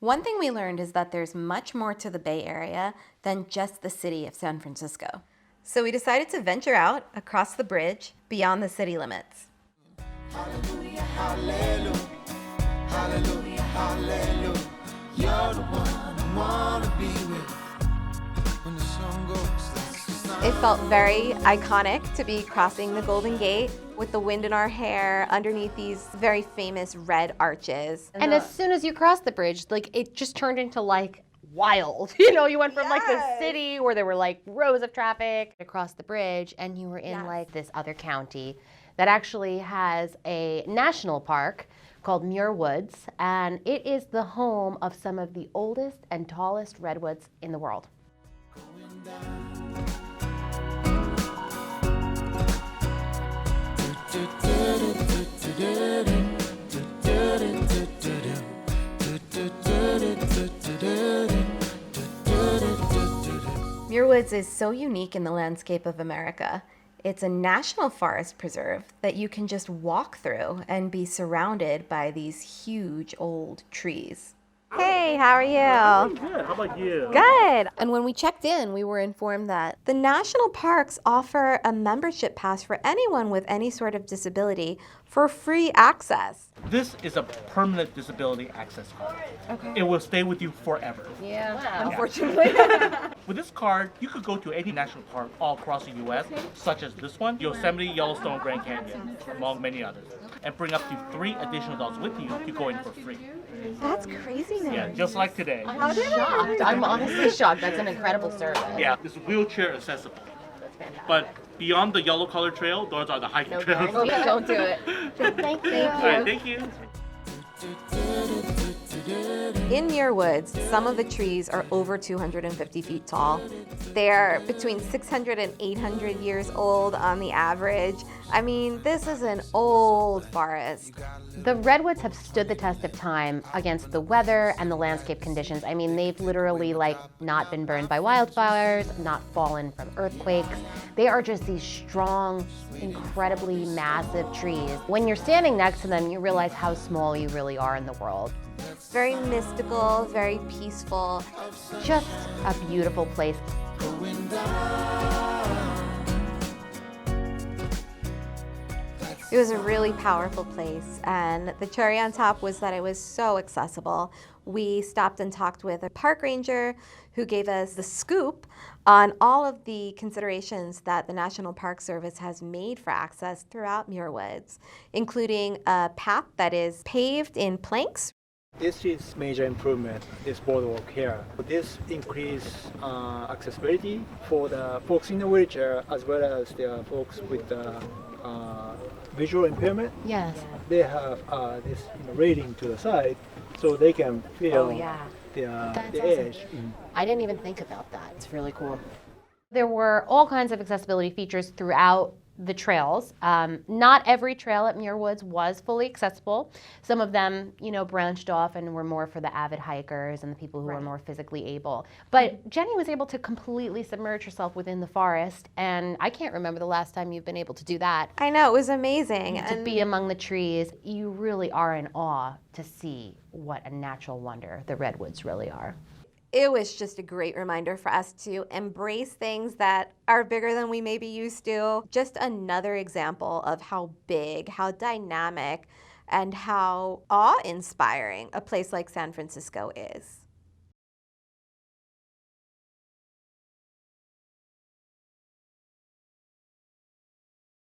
One thing we learned is that there's much more to the Bay Area than just the city of San Francisco. So we decided to venture out across the bridge beyond the city limits. Hallelujah, hallelujah, hallelujah, hallelujah. You're the one I wanna be with. When the sun goes, It felt very iconic to be crossing the Golden Gate with the wind in our hair underneath these very famous red arches. And as soon as you crossed the bridge, like it just turned into like wild. You know, you went from like the city where there were like rows of traffic across the bridge, and you were in like this other county that actually has a national park called Muir Woods, and it is the home of some of the oldest and tallest redwoods in the world. Muir Woods is so unique in the landscape of America. It's a national forest preserve that you can just walk through and be surrounded by these huge old trees. Hey, how are you? I'm good. How about you? Good. And when we checked in, we were informed that the national parks offer a membership pass for anyone with any sort of disability for free access. This is a permanent disability access card. Okay. It will stay with you forever. Yeah, Unfortunately. With this card, you could go to any national park all across the U.S., such as this one, Yosemite, Yellowstone, Grand Canyon, among many others, and bring up to 3 additional dogs with you to go in for free. That's craziness. Yeah, just like today. I'm shocked. I'm honestly shocked. That's an incredible service. Yeah, it's wheelchair accessible. But beyond the yellow color trail, those are the hiking trails. Don't do it. Thank you. All right, thank you. In Muir Woods, some of the trees are over 250 feet tall. They're between 600 and 800 years old on the average. I mean, this is an old forest. The redwoods have stood the test of time against the weather and the landscape conditions. I mean, they've literally not been burned by wildfires, not fallen from earthquakes. They are just these strong, incredibly massive trees. When you're standing next to them, you realize how small you really are in the world. Very mystical, very peaceful. Just a beautiful place. It was a really powerful place, and the cherry on top was that it was so accessible. We stopped and talked with a park ranger who gave us the scoop on all of the considerations that the National Park Service has made for access throughout Muir Woods, including a path that is paved in planks. This is major improvement, this boardwalk here. This increase accessibility for the folks in the wheelchair as well as the folks with the visual impairment. Yes. They have this railing to the side so they can feel the edge. I didn't even think about that. It's really cool. There were all kinds of accessibility features throughout the trails. Not every trail at Muir Woods was fully accessible. Some of them, branched off and were more for the avid hikers and the people who were more physically able. But Jenny was able to completely submerge herself within the forest, and I can't remember the last time you've been able to do that. I know, it was amazing. To be among the trees, you really are in awe to see what a natural wonder the redwoods really are. It was just a great reminder for us to embrace things that are bigger than we may be used to. Just another example of how big, how dynamic, and how awe-inspiring a place like San Francisco is.